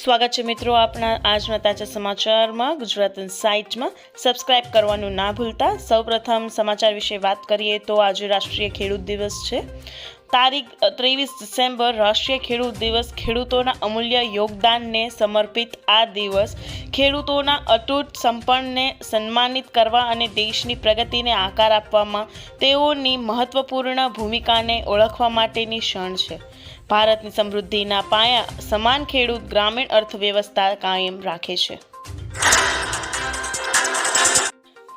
સ્વાગત છે મિત્રો આપના આજના તાજા સમાચારમાં ગુજરાત ઇનસાઇટમાં સબસ્ક્રાઇબ કરવાનું ના ભૂલતા। સૌપ્રથમ સમાચાર વિશે વાત કરીએ તો આજે રાષ્ટ્રીય ખેડૂત દિવસ છે। તારીખ 23 ડિસેમ્બર રાષ્ટ્રીય ખેડૂત દિવસ। ખેડૂતોના અમૂલ્ય યોગદાનને સમર્પિત આ દિવસ ખેડૂતોના અતૂટ સમર્પણને સન્માનિત કરવા અને દેશની પ્રગતિને આકાર આપવામાં તેઓની મહત્વપૂર્ણ ભૂમિકાને ઓળખવા માટેની ક્ષણ છે। ભારતની સમૃદ્ધિના પાયા સમાન ખેડૂત ગ્રામીણ અર્થવ્યવસ્થા કાયમ રાખે છે।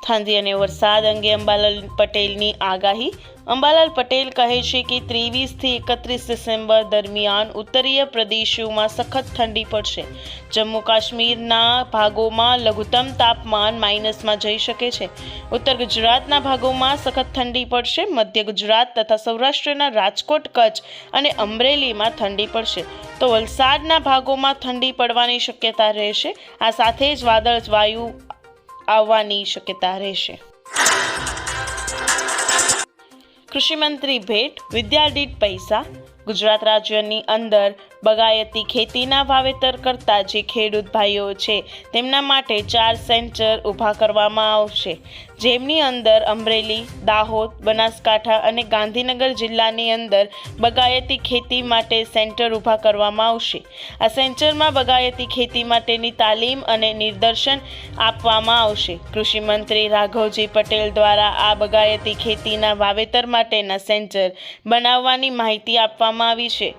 ઠંડી અને વરસાદ અંગે અંબાલાલ પટેલની આગાહી। અંબાલાલ પટેલ કહે છે કે 23 થી 31 ડિસેમ્બર દરમિયાન ઉત્તરીય પ્રદેશોમાં સખત ઠંડી પડશે। જમ્મુ કાશ્મીરના ભાગોમાં લઘુત્તમ તાપમાન માઇનસમાં જઈ શકે છે। ઉત્તર ગુજરાતના ભાગોમાં સખત ઠંડી પડશે। મધ્ય ગુજરાત તથા સૌરાષ્ટ્રના રાજકોટ, કચ્છ અને અમરેલીમાં ઠંડી પડશે તો વલસાડના ભાગોમાં ઠંડી પડવાની શક્યતા રહેશે। આ સાથે જ વાદળ વાયુ આવવાની શક્યતા રહેશે। કૃષિ મંત્રી ભેટ વિદ્યા દીઠ પૈસા। ગુજરાત રાજ્યની અંદર બગાયતી ખેતીના વાવેતર કરતા જે ખેડૂત ભાઈઓ છે તેમના માટે 4 સેન્ટર ઊભા કરવામાં આવશે, જેમની અંદર અમરેલી, દાહોદ, બનાસકાંઠા અને ગાંધીનગર જિલ્લાની અંદર બગાયતી ખેતી માટે સેન્ટર ઊભા કરવામાં આવશે। આ સેન્ટરમાં બગાયતી ખેતી માટેની તાલીમ અને નિદર્શન આપવામાં આવશે। કૃષિ મંત્રી રાઘવજી પટેલ દ્વારા આ બગાયતી ખેતીના વાવેતર માટેના સેન્ટર બનાવવાની માહિતી આપવામાં આવી છે।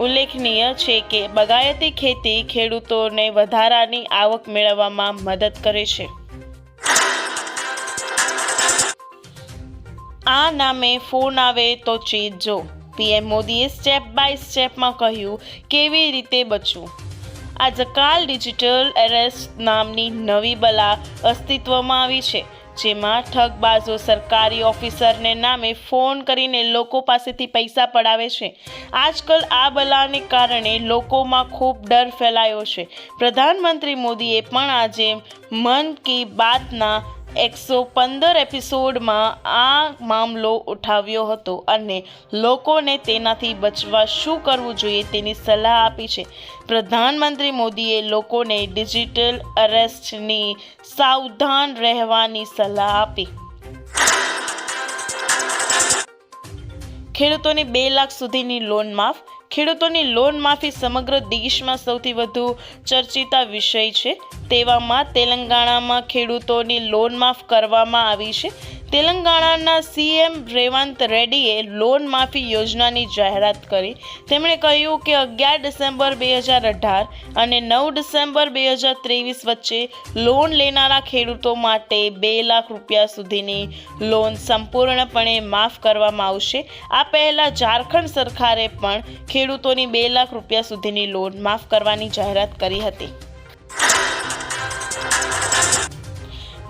ઉલ્લેખનીય છે કે બગાયતી ખેતી ખેડૂતોને વધારાની આવક મેળવવામાં મદદ કરે છે। આ નામે ફોન આવે તો ચેત જો। પીએમ મોદીએ સ્ટેપ બાય સ્ટેપમાં કહ્યું કેવી રીતે બચવું। આજકાલ ડિજિટલ એરેસ્ટ નામની નવી બલા અસ્તિત્વમાં આવી છે, જેમાં ઠગબાજો સરકારી ઓફિસરને નામે ફોન કરીને લોકો પાસેથી પૈસા પડાવે છે। આજકાલ આ બલાને કારણે લોકોમાં ખૂબ ડર ફેલાયો છે। પ્રધાનમંત્રી મોદીએ પણ આજે મન કી બાતના 115 એપિસોડમાં આ મામલો ઉઠાવ્યો હતો અને લોકોને તેનાથી બચવા શું કરવું જોઈએ તેની સલાહ આપી છે। પ્રધાનમંત્રી મોદીએ લોકોને ડિજિટલ અરેસ્ટની સાવધાન રહેવાની સલાહ આપી। ખેડૂતોની 2 લાખ સુધીની લોન માફ। ખેડૂતોની લોન માફી સમગ્ર દેશમાં સૌથી વધુ ચર્ચિત વિષય છે। તેવામાં તેલંગાણામાં ખેડૂતોની લોન માફ કરવામાં આવી છે। તેલંગાણાના સીએમ રેવંત રેડ્ડીએ લોન માફી યોજનાની જાહેરાત કરી। તેમણે કહ્યું કે 11 ડિસેમ્બર 2018 અને 9 ડિસેમ્બર 2023 વચ્ચે લોન લેનારા ખેડૂતો માટે 2 લાખ રૂપિયા સુધીની લોન સંપૂર્ણપણે માફ કરવામાં આવશે। આ પહેલા ઝારખંડ સરકારે પણ ખેડૂતોની 2 લાખ રૂપિયા સુધીની લોન માફ કરવાની જાહેરાત કરી હતી।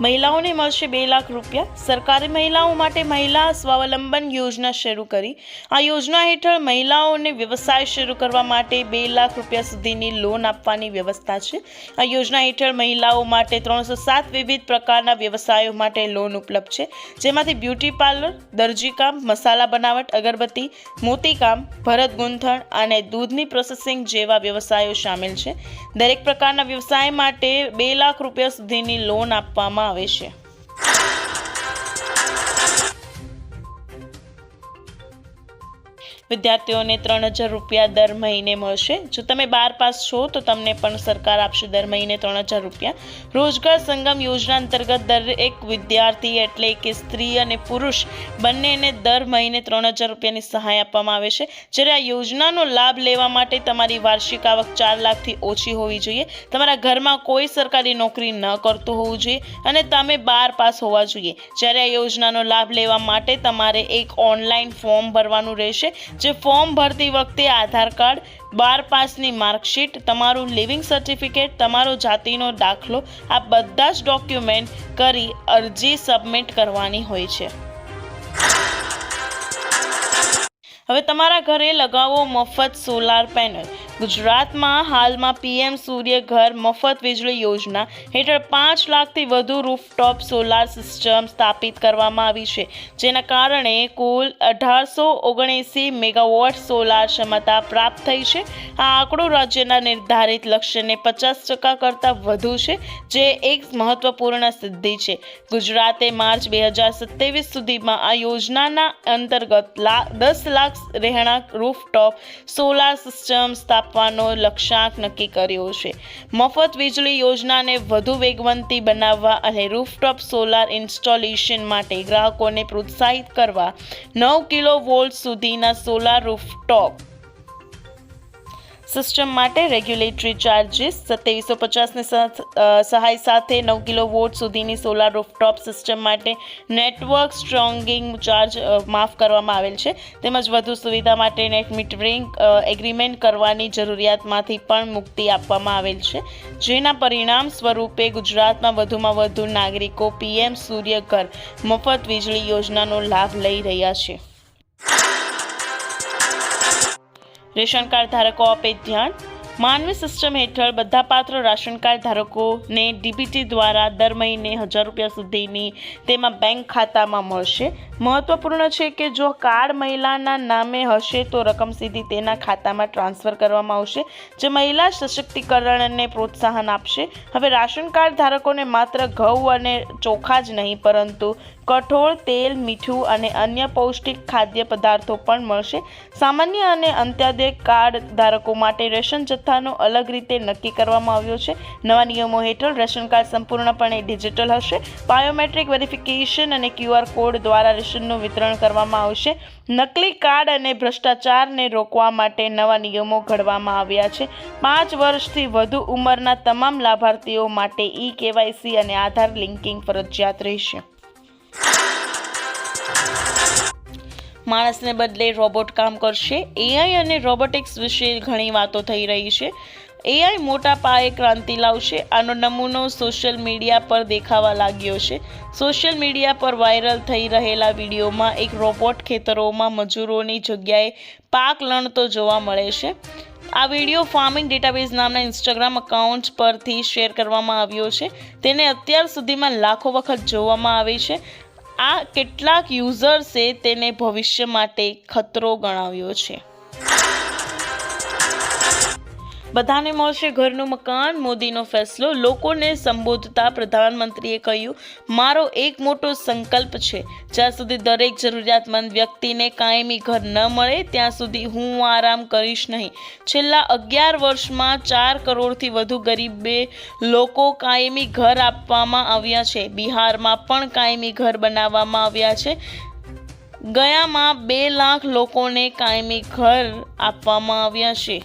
મહિલાઓને મળશે 2 લાખ રૂપિયા। સરકારે મહિલાઓ માટે મહિલા સ્વાવલંબન યોજના શરૂ કરી। આ યોજના હેઠળ મહિલાઓને વ્યવસાય શરૂ કરવા માટે 2 લાખ રૂપિયા સુધીની લોન આપવાની વ્યવસ્થા છે। આ યોજના હેઠળ મહિલાઓ માટે 307 વિવિધ પ્રકારના વ્યવસાયો માટે લોન ઉપલબ્ધ છે, જેમાંથી બ્યુટી પાર્લર, દરજીકામ, મસાલા બનાવટ, અગરબત્તી, મોતીકામ, ભરત ગૂંથણ અને દૂધની પ્રોસેસિંગ જેવા વ્યવસાયો સામેલ છે। દરેક પ્રકારના વ્યવસાય માટે 2 લાખ રૂપિયા સુધીની લોન આપવામાં આવે છે। વિદ્યાર્થીઓને 3000 રૂપિયા દર મહિને મળશે। જો તમે 12 પાસ છો તો તમને પણ સરકાર આપશે દર મહિને 3000 રૂપિયા। રોજગાર સંગમ યોજના અંતર્ગત દરેક વિદ્યાર્થી એટલે કે સ્ત્રી અને પુરુષ બંનેને દર મહિને 3000 રૂપિયાની સહાય આપવામાં આવે છે। જ્યારે આ યોજનાનો લાભ લેવા માટે તમારી વાર્ષિક આવક 4 લાખથી ઓછી હોવી જોઈએ, તમારા ઘરમાં કોઈ સરકારી નોકરી ન કરતું હોવું જોઈએ અને તમે 12 પાસ હોવા જોઈએ। જ્યારે આ યોજનાનો લાભ લેવા માટે તમારે એક ઓનલાઈન ફોર્મ ભરવાનું રહેશે, જે ફોર્મ ભરતી વખતે આધાર કાર્ડ, 12 પાસની માર્કશીટ, તમારું લિવિંગ સર્ટિફિકેટ, તમારો જાતિનો દાખલો આ બધા જ ડોક્યુમેન્ટ કરી અરજી સબમિટ કરવાની હોય છે। હવે તમારા ઘરે લગાવો મફત સોલાર પેનલ। ગુજરાતમાં હાલમાં પીએમ સૂર્ય ઘર મફત વીજળી યોજના હેઠળ 5 લાખથી વધુ રૂફટોપ સોલાર સિસ્ટમ સ્થાપિત કરવામાં આવી છે, જેના કારણે કુલ 1879 મેગાવોટ સોલાર ક્ષમતા પ્રાપ્ત થઈ છે. આ આંકડો રાજ્યના નિર્ધારિત લક્ષ્યને 50% કરતાં વધુ છે, જે એક મહત્વપૂર્ણ સિદ્ધિ છે. ગુજરાતે માર્ચ 2027 સુધીમાં આ યોજનાના અંતર્ગત 10 લાખ રહેણાંક રૂફટોપ સોલાર સિસ્ટમ સ્થાપવાનો લક્ષ્યાંક નક્કી કર્યો છે. મફત વીજળી યોજનાને વધુ વેગવંતી બનાવવા અને રૂફટોપ સોલાર ઇન્સ્ટોલેશન માટે ગ્રાહકોને પ્રોત્સાહિત કરવા 9 કિલોવોલ્ટ સુધીના સોલાર રૂફટોપ સિસ્ટમ માટે રેગ્યુલેટરી ચાર્જીસ 2750ની સહાય સાથે 9 કિલોવોટ સુધીની સોલાર રૂફટોપ સિસ્ટમ માટે નેટવર્ક સ્ટ્રોંગિંગ ચાર્જ માફ કરવામાં આવેલ છે. તેમજ વધુ સુવિધા માટે નેટ મીટરિંગ એગ્રીમેન્ટ કરવાની જરૂરિયાતમાંથી પણ મુક્તિ આપવામાં આવેલ છે, જેના પરિણામ સ્વરૂપે ગુજરાતમાં વધુમાં વધુ નાગરિકો પીએમ સૂર્ય ઘર મફત વીજળી યોજનાનો લાભ લઈ રહ્યા છે. રેશન કાર્ડ ધારકો આપે ધ્યાન. માનવી સિસ્ટમ હેઠળ બધા પાત્ર રાશન કાર્ડ ધારકોને ડીબીટી દ્વારા દર મહિને 1000 રૂપિયા સુધીની તેમાં બેંક ખાતામાં મળશે. મહત્વપૂર્ણ છે કે જો કાર્ડ મહિલાના નામે હશે તો રકમ સીધી તેના ખાતામાં ટ્રાન્સફર કરવામાં આવશે, જે મહિલા સશક્તિકરણને પ્રોત્સાહન આપશે. હવે રાશન કાર્ડ ધારકોને માત્ર ઘઉં અને ચોખા જ નહીં, પરંતુ કઠોળ, તેલ, મીઠું અને અન્ય પૌષ્ટિક ખાદ્ય પદાર્થો પણ મળશે. સામાન્ય અને અંત્યોદય કાર્ડ ધારકો માટે રેશન જથ્થાનો અલગ રીતે નક્કી કરવામાં આવ્યો છે. નવા નિયમો હેઠળ રેશન કાર્ડ સંપૂર્ણપણે ડિજિટલ હશે. બાયોમેટ્રિક વેરિફિકેશન અને QR કોડ દ્વારા રેશનનું વિતરણ કરવામાં આવશે. નકલી કાર્ડ અને ભ્રષ્ટાચારને રોકવા માટે નવા નિયમો ઘડવામાં આવ્યા છે. 5 વર્ષથી વધુ ઉંમરના તમામ લાભાર્થીઓ માટે KYC અને આધાર લિંકિંગ ફરજિયાત રહેશે. માણસને બદલે રોબોટ કામ કરશે. AI અને રોબોટિક્સ વિશે ઘણી વાતો થઈ રહી છે. AI મોટા પાયે ક્રાંતિ લાવશે. આનો નમૂનો સોશિયલ મીડિયા પર દેખાવા લાગ્યો છે. સોશિયલ મીડિયા પર વાયરલ થઈ રહેલા વિડીયોમાં એક રોબોટ ખેતરોમાં મજૂરોની જગ્યાએ પાક લણતો જોવા મળે છે. આ વિડીયો ફાર્મિંગ ડેટાબેઝ નામના ઇન્સ્ટાગ્રામ એકાઉન્ટ પરથી શેર કરવામાં આવ્યો છે. તેને અત્યાર સુધીમાં લાખો વખત જોવામાં આવે છે. આ કેટલાક યુઝર્સે તેને ભવિષ્ય માટે ખતરો ગણાવ્યો છે. બધાને મળશે ઘરનું મકાન, મોદીનો ફેસલો. લોકોને સંબોધતા પ્રધાનમંત્રીએ કહ્યું, મારો એક મોટો સંકલ્પ છે. જ્યાં સુધી દરેક જરૂરિયાતમંદ વ્યક્તિને કાયમી ઘર ન મળે ત્યાં સુધી હું આરામ કરીશ નહીં. છેલ્લા 11 વર્ષમાં 4 કરોડથી વધુ ગરીબે લોકો કાયમી ઘર આપવામાં આવ્યા છે. બિહારમાં પણ કાયમી ઘર બનાવવામાં આવ્યા છે. ગયામાં 2 લાખ લોકોને કાયમી ઘર આપવામાં આવ્યા છે.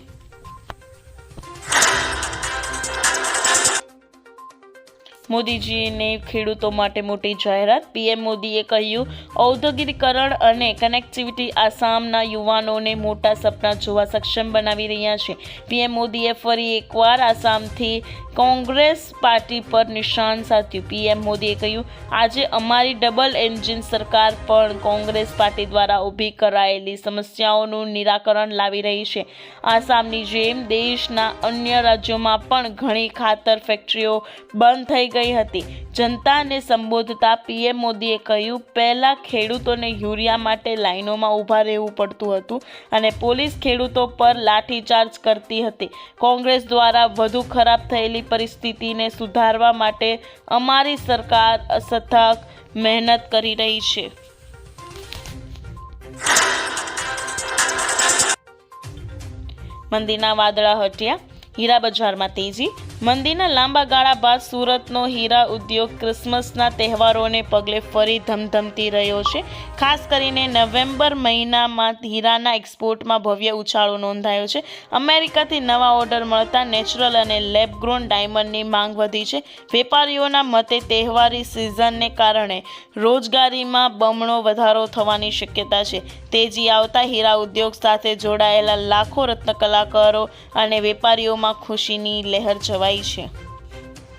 મોદીજીને ખેડૂતો માટે મોટી જાહેરાત. પીએમ મોદીએ કહ્યું, ઔદ્યોગિકરણ અને કનેક્ટિવિટી આસામના યુવાનોને મોટા સપના જોવા સક્ષમ બનાવી રહ્યા છે. પીએમ મોદીએ ફરી એકવાર આસામથી કોંગ્રેસ પાર્ટી પર નિશાન સાધ્યું. પીએમ મોદીએ કહ્યું, આજે અમારી ડબલ એન્જિન સરકાર પણ કોંગ્રેસ પાર્ટી દ્વારા ઊભી કરાયેલી સમસ્યાઓનું નિરાકરણ લાવી રહી છે. આસામની જેમ દેશના અન્ય રાજ્યોમાં પણ ઘણી ખાતર ફેક્ટરીઓ બંધ થઈ ગઈ હતી. જનતાને સંબોધતા પીએમ મોદીએ કહ્યું, પહેલા ખેડૂતોને યુરિયા માટે લાઈનોમાં ઊભા રહેવું પડતું હતું અને પોલીસ ખેડૂતો પર લાઠીચાર્જ કરતી હતી. કોંગ્રેસ દ્વારા વધુ ખરાબ થયેલી પરિસ્થિતિને સુધારવા માટે અમારી સરકાર સખત મહેનત કરી રહી છે. મંદીના વાદળા હટ્યા. હીરા બજારમાં તેજી. મંદીના લાંબા ગાળા બાદ સુરતનો હીરા ઉદ્યોગ ક્રિસમસના તહેવારોને પગલે ફરી ધમધમતી રહ્યો છે. ખાસ કરીને નવેમ્બર મહિનામાં હીરાના એક્સપોર્ટમાં ભવ્ય ઉછાળો નોંધાયો છે. અમેરિકાથી નવા ઓર્ડર મળતા નેચરલ અને લેબ ગ્રોન ડાયમંડની માંગ વધી છે. વેપારીઓના મતે તહેવારી સિઝનને કારણે રોજગારીમાં બમણો વધારો થવાની શક્યતા છે. તેજી આવતા હીરા ઉદ્યોગ સાથે જોડાયેલા લાખો રત્ન કલાકારો અને વેપારીઓમાં ખુશીની લહેર છવાઈ છે.